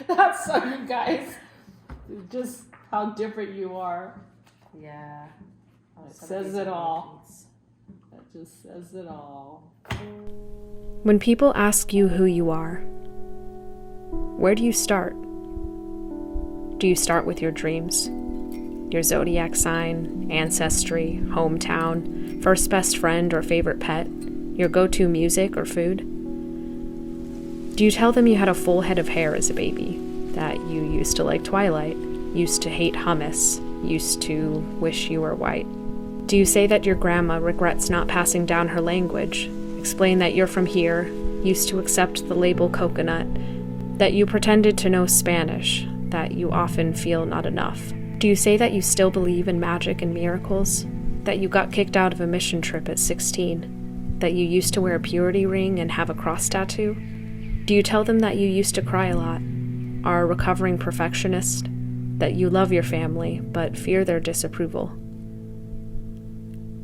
That's so, you guys. Just how different you are. Yeah. It says it all. It just says it all. When people ask you who you are, where do you start? Do you start with your dreams? Your zodiac sign, ancestry, hometown, first best friend or favorite pet, your go-to music or food? Do you tell them you had a full head of hair as a baby, that you used to like Twilight, used to hate hummus, used to wish you were white? Do you say that your grandma regrets not passing down her language, explain that you're from here, used to accept the label coconut, that you pretended to know Spanish, that you often feel not enough? Do you say that you still believe in magic and miracles, that you got kicked out of a mission trip at 16, that you used to wear a purity ring and have a cross tattoo? Do you tell them that you used to cry a lot, are a recovering perfectionist, that you love your family but fear their disapproval?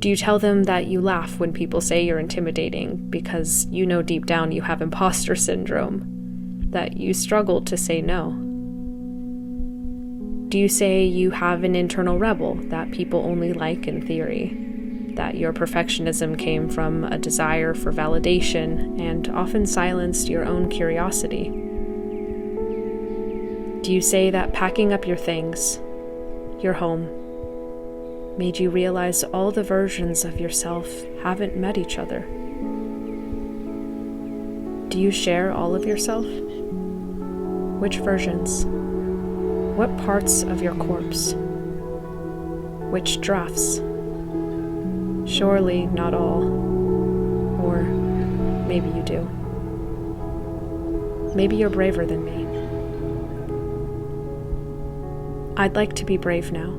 Do you tell them that you laugh when people say you're intimidating because you know deep down you have imposter syndrome, that you struggle to say no? Do you say you have an internal rebel that people only like in theory, that your perfectionism came from a desire for validation and often silenced your own curiosity? Do you say that packing up your things, your home, made you realize all the versions of yourself haven't met each other? Do you share all of yourself? Which versions? What parts of your corpse? Which drafts? Surely not all. Or maybe you do. Maybe you're braver than me. I'd like to be brave now.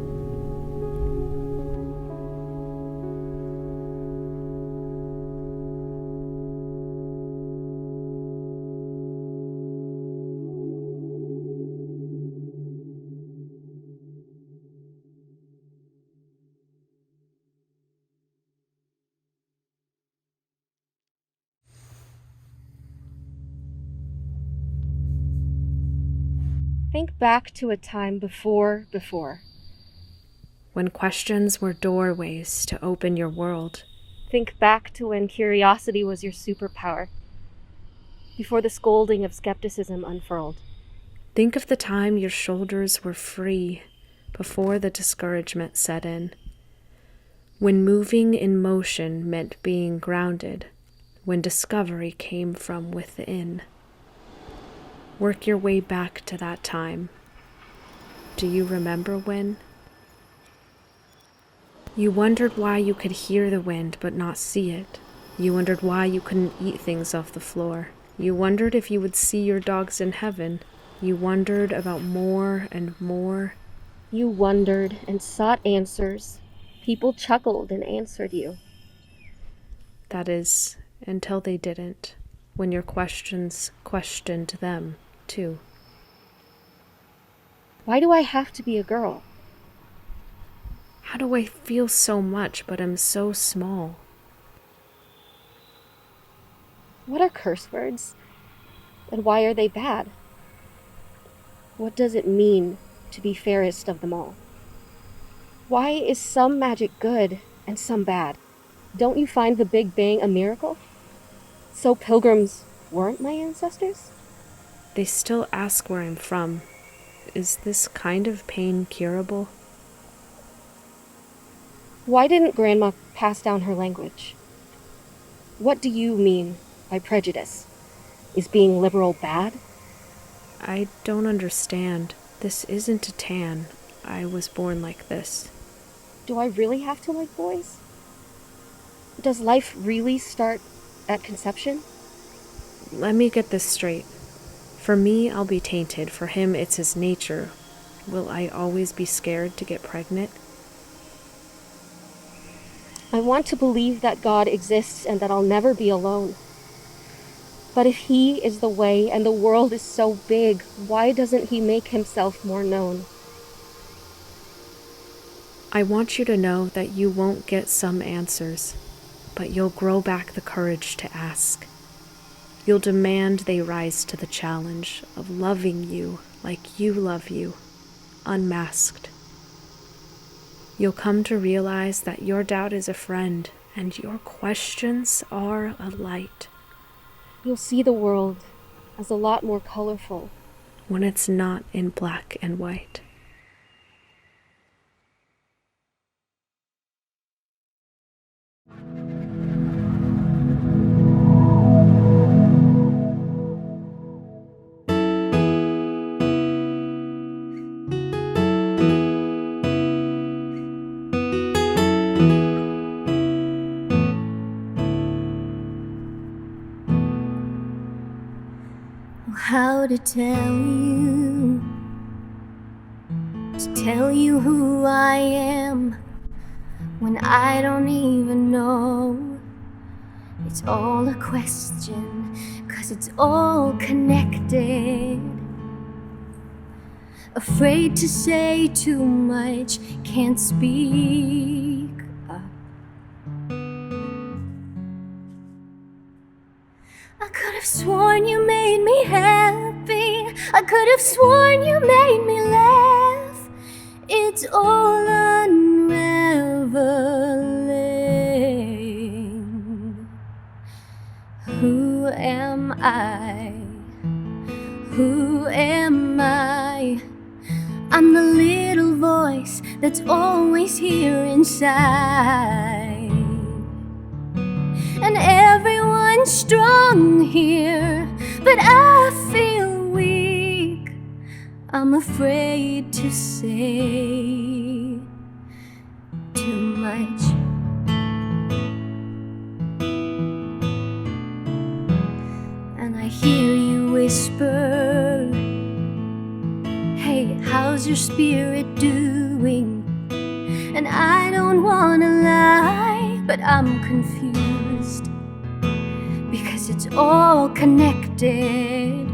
Think back to a time before. When questions were doorways to open your world. Think back to when curiosity was your superpower, before the scolding of skepticism unfurled. Think of the time your shoulders were free, before the discouragement set in. When moving in motion meant being grounded, when discovery came from within. Work your way back to that time. Do you remember when? You wondered why you could hear the wind but not see it. You wondered why you couldn't eat things off the floor. You wondered if you would see your dogs in heaven. You wondered about more and more. You wondered and sought answers. People chuckled and answered you. That is, until they didn't, when your questions questioned them, too. Why do I have to be a girl? How do I feel so much but am so small? What are curse words? And why are they bad? What does it mean to be fairest of them all? Why is some magic good and some bad? Don't you find the Big Bang a miracle? So pilgrims weren't my ancestors? They still ask where I'm from. Is this kind of pain curable? Why didn't Grandma pass down her language? What do you mean by prejudice? Is being liberal bad? I don't understand. This isn't a tan. I was born like this. Do I really have to like boys? Does life really start at conception? Let me get this straight. For me, I'll be tainted. For him, it's his nature. Will I always be scared to get pregnant? I want to believe that God exists and that I'll never be alone. But if He is the way and the world is so big, why doesn't He make Himself more known? I want you to know that you won't get some answers, but you'll grow back the courage to ask. You'll demand they rise to the challenge of loving you like you love you, unmasked. You'll come to realize that your doubt is a friend and your questions are a light. You'll see the world as a lot more colorful when it's not in black and white. How to tell you who I am when I don't even know. It's all a question, 'cause it's all connected. Afraid to say too much, can't speak up. I could have sworn you made me happy. I could have sworn you made me laugh. It's all unraveling. Who am I? Who am I? I'm the little voice that's always here inside. And everyone's strong here, but I feel weak. I'm afraid to say too much. And I hear you whisper, hey, how's your spirit doing? And I don't wanna lie, but I'm confused, because it's all connected.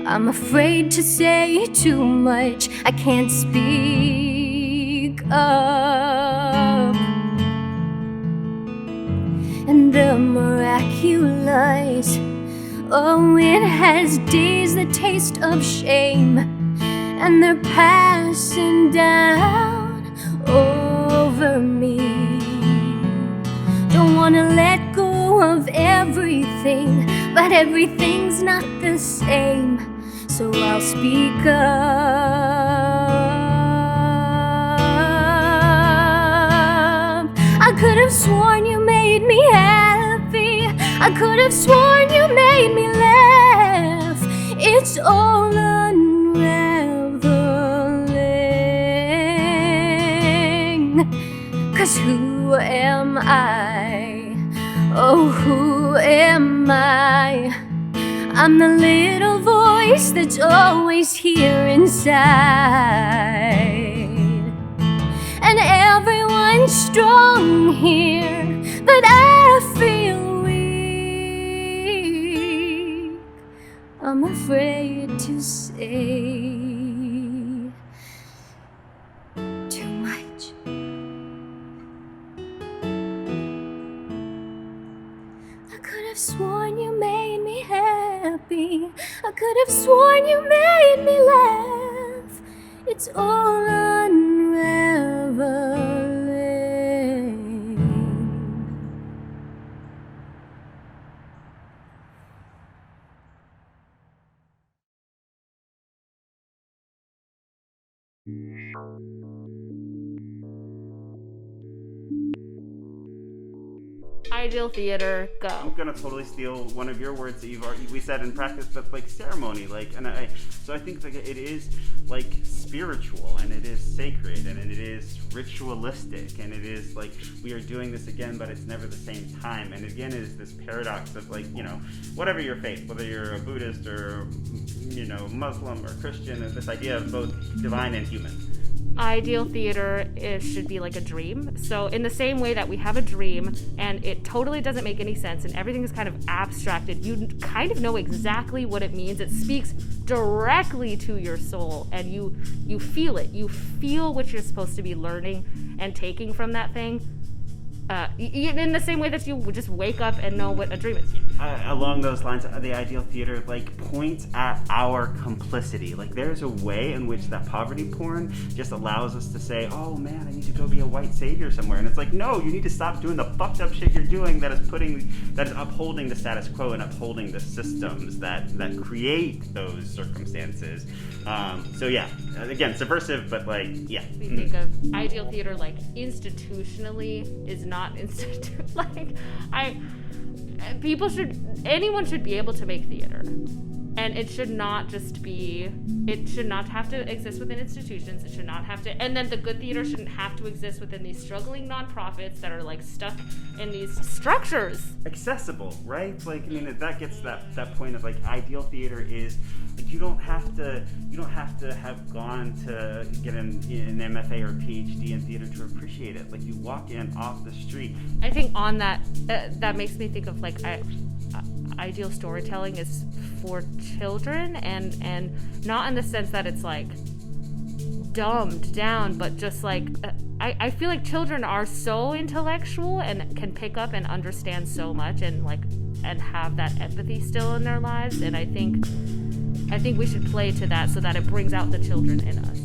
I'm afraid to say too much, I can't speak up. And the miraculous, oh, it has days that taste of shame, and they're passing down over me. Don't wanna let go of everything, but everything's not the same, so I'll speak up. I could have sworn you made me happy. I could have sworn you made me laugh. It's all unraveling. 'Cause who am I? Oh, who am I? I'm the little voice that's always here inside. And everyone's strong here, but I feel weak. I'm afraid to say too much. I could have sworn you made me happy. I could have sworn you made me laugh. It's all unraveling. Ideal theater, go. I'm gonna totally steal one of your words that we said in practice, but like ceremony, so I think like it is like spiritual, and it is sacred, and it is ritualistic, and it is like we are doing this again, but it's never the same time. And again, it is this paradox of like, you know, whatever your faith, whether you're a Buddhist or, you know, Muslim or Christian, this idea of both divine and human. Ideal theater should be like a dream. So in the same way that we have a dream and it totally doesn't make any sense and everything is kind of abstracted, you kind of know exactly what it means. It speaks directly to your soul, and you feel it. You feel what you're supposed to be learning and taking from that thing. in the same way that you would just wake up and know what a dream is. Along those lines, the ideal theater points at our complicity. There's a way in which that poverty porn just allows us to say, oh man, I need to go be a white savior somewhere. And it's no, you need to stop doing the fucked up shit you're doing that is upholding the status quo and upholding the systems that create those circumstances. So yeah, again, subversive, but yeah. We think of ideal theater institutionally is not anyone should be able to make theater, and it should not have to exist within institutions. It should not have to, and then the good theater shouldn't have to exist within these struggling nonprofits that are stuck in these structures. Accessible, right? That gets that point of ideal theater is you don't have to have gone to get an MFA or PhD in theater to appreciate it. You walk in off the street. I think on that that makes me think of ideal storytelling is for children, and not in the sense that it's dumbed down, but just I feel like children are so intellectual and can pick up and understand so much and have that empathy still in their lives, and I think we should play to that so that it brings out the children in us.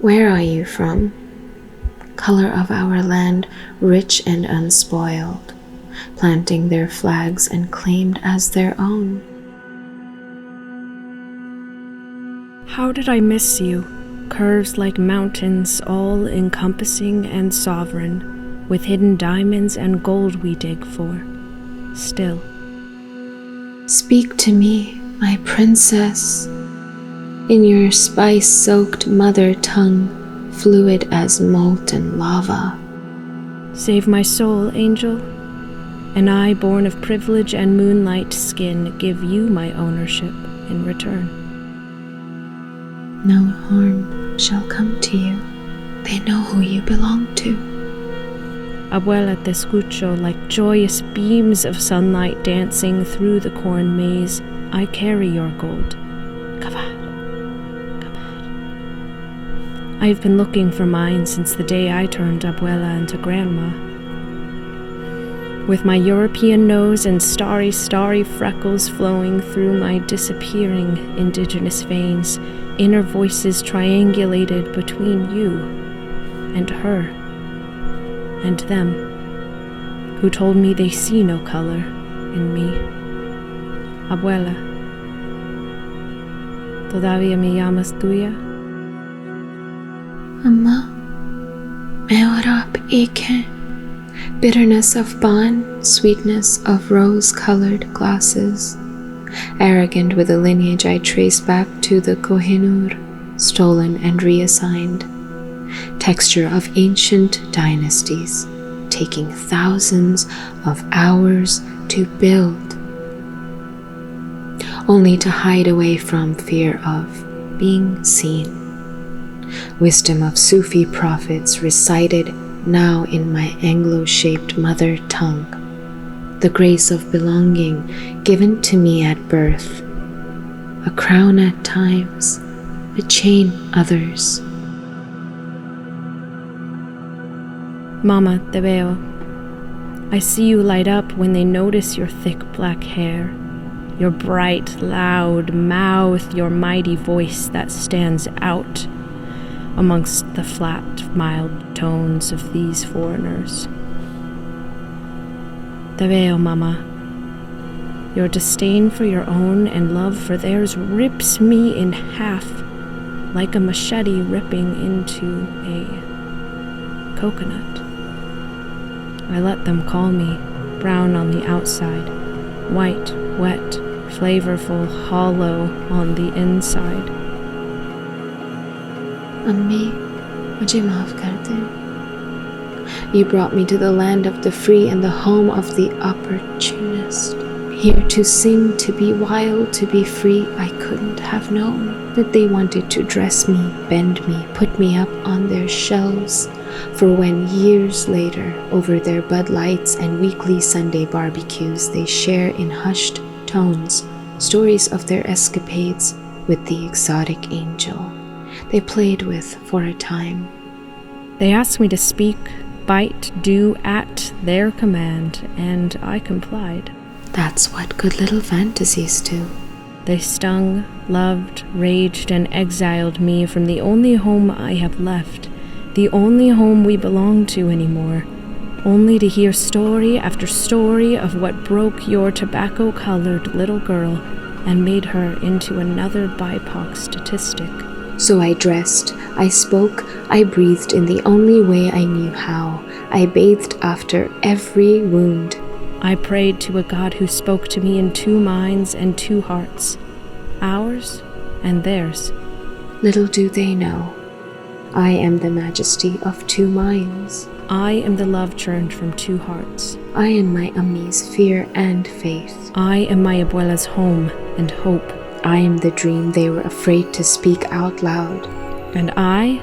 Where are you from? Color of our land, rich and unspoiled, planting their flags and claimed as their own. How did I miss you? Curves like mountains, all encompassing and sovereign, with hidden diamonds and gold we dig for. Still. Speak to me, my princess, in your spice-soaked mother tongue, fluid as molten lava. Save my soul, angel, and I, born of privilege and moonlight skin, give you my ownership in return. No harm shall come to you. They know who you belong to. Abuela, te escucho like joyous beams of sunlight dancing through the corn maze. I carry your gold. Kavad. I've been looking for mine since the day I turned Abuela into grandma. With my European nose and starry freckles flowing through my disappearing indigenous veins, inner voices triangulated between you and her and them, who told me they see no color in me. Abuela, ¿todavía me llamas tuya? Amma, meorab ike. Bitterness of bond, sweetness of rose-colored glasses. Arrogant with a lineage I trace back to the Kohinoor, stolen and reassigned. Texture of ancient dynasties, taking thousands of hours to build, only to hide away from fear of being seen. Wisdom of Sufi prophets recited now in my Anglo-shaped mother tongue. The grace of belonging given to me at birth. A crown at times, a chain others. Mama, te veo. I see you light up when they notice your thick black hair, your bright, loud mouth, your mighty voice that stands out amongst the flat, mild tones of these foreigners. Te veo, Mama. Your disdain for your own and love for theirs rips me in half, like a machete ripping into a coconut. I let them call me brown on the outside, white, wet, flavorful, hollow on the inside. Ammi, mujhe maaf kar de. You brought me to the land of the free and the home of the opportunist. Here to sing, to be wild, to be free, I couldn't have known that they wanted to dress me, bend me, put me up on their shelves. For when years later, over their Bud Lights and weekly Sunday barbecues, they share in hushed tones stories of their escapades with the exotic angel they played with for a time. They asked me to speak, bite, do at their command, and I complied. That's what good little fantasies do. They stung, loved, raged, and exiled me from the only home I have left, the only home we belong to anymore, only to hear story after story of what broke your tobacco-colored little girl and made her into another BIPOC statistic. So I dressed, I spoke, I breathed in the only way I knew how. I bathed after every wound. I prayed to a God who spoke to me in two minds and two hearts, ours and theirs. Little do they know, I am the majesty of two minds. I am the love churned from two hearts. I am my Ammi's fear and faith. I am my abuela's home and hope. I am the dream they were afraid to speak out loud. And I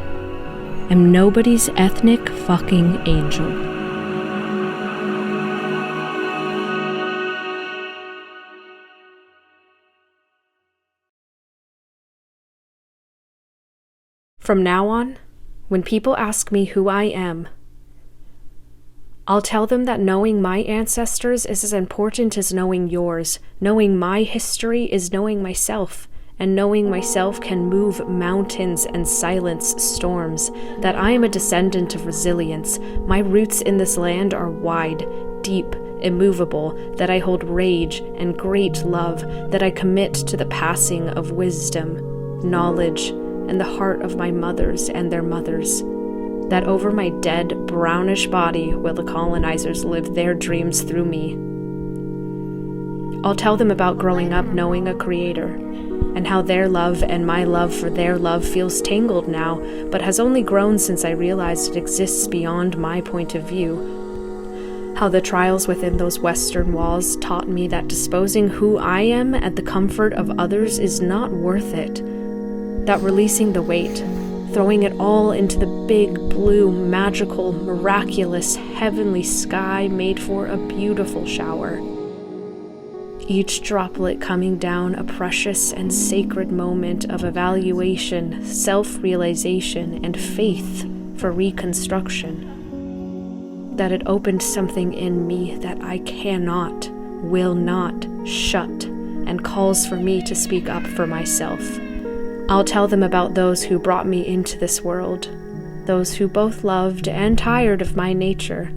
am nobody's ethnic fucking angel. From now on, when people ask me who I am, I'll tell them that knowing my ancestors is as important as knowing yours. Knowing my history is knowing myself, and knowing myself can move mountains and silence storms. That I am a descendant of resilience. My roots in this land are wide, deep, immovable. That I hold rage and great love. That I commit to the passing of wisdom, knowledge, and the heart of my mothers and their mothers. That over my dead, brownish body will the colonizers live their dreams through me. I'll tell them about growing up knowing a creator, and how their love and my love for their love feels tangled now, but has only grown since I realized it exists beyond my point of view. How the trials within those Western walls taught me that disposing who I am at the comfort of others is not worth it. That releasing the weight, throwing it all into the big, blue, magical, miraculous, heavenly sky made for a beautiful shower. Each droplet coming down a precious and sacred moment of evaluation, self-realization, and faith for reconstruction. that it opened something in me that I cannot, will not shut, and calls for me to speak up for myself. I'll tell them about those who brought me into this world, those who both loved and tired of my nature,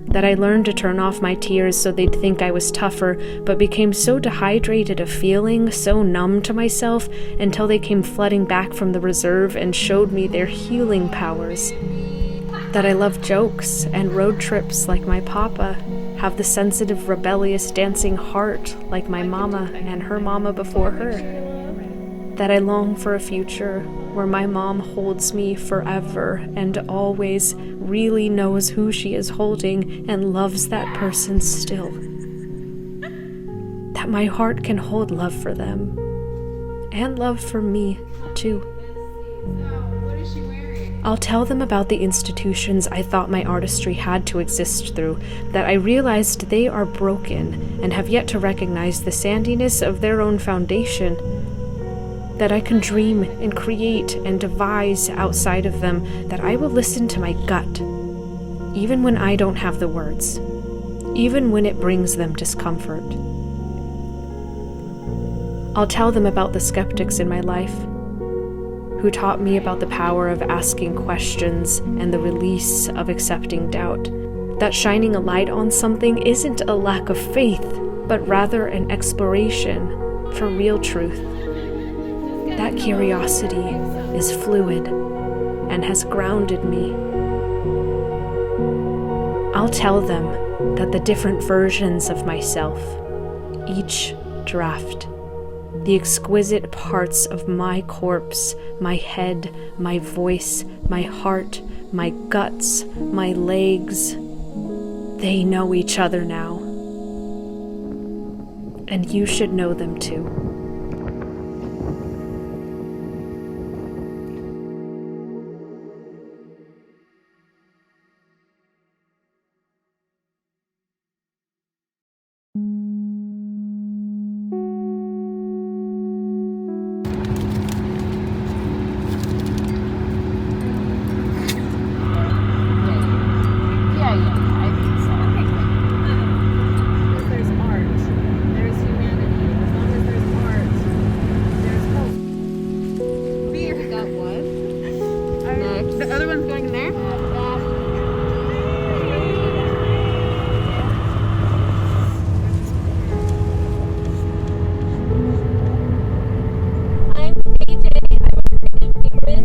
that I learned to turn off my tears so they'd think I was tougher, but became so dehydrated of feeling, so numb to myself, until they came flooding back from the reserve and showed me their healing powers. That I love jokes and road trips like my papa, have the sensitive, rebellious, dancing heart like my mama and her mama before her. That I long for a future where my mom holds me forever and always, really knows who she is holding and loves that person still. That my heart can hold love for them and love for me too. I'll tell them about the institutions I thought my artistry had to exist through, that I realized they are broken and have yet to recognize the sandiness of their own foundation. That I can dream and create and devise outside of them, that I will listen to my gut, even when I don't have the words, even when it brings them discomfort. I'll tell them about the skeptics in my life, who taught me about the power of asking questions and the release of accepting doubt, that shining a light on something isn't a lack of faith, but rather an exploration for real truth. That curiosity is fluid and has grounded me. I'll tell them that the different versions of myself, each draft, the exquisite parts of my corpse, my head, my voice, my heart, my guts, my legs, they know each other now. And you should know them too.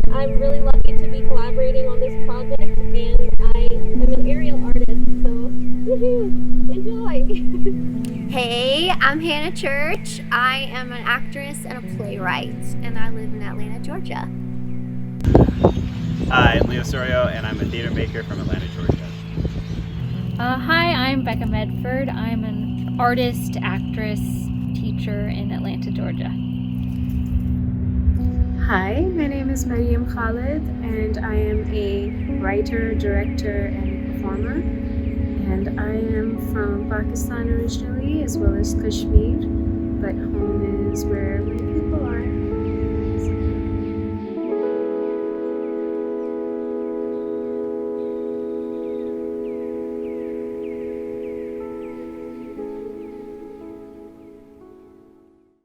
I'm really lucky to be collaborating on this project, and I am an aerial artist, so woohoo, enjoy! Hey, I'm Hannah Church. I am an actress and a playwright, and I live in Atlanta, Georgia. Hi, I'm Osorio, and I'm a theater maker from Atlanta, Georgia. Hi, I'm Bekah Medford. I'm an artist, actress, teacher in Atlanta, Georgia. Hi, my name is Marium Khalid, and I am a writer, director, and performer. And I am from Pakistan originally, as well as Kashmir, but home is where many people are.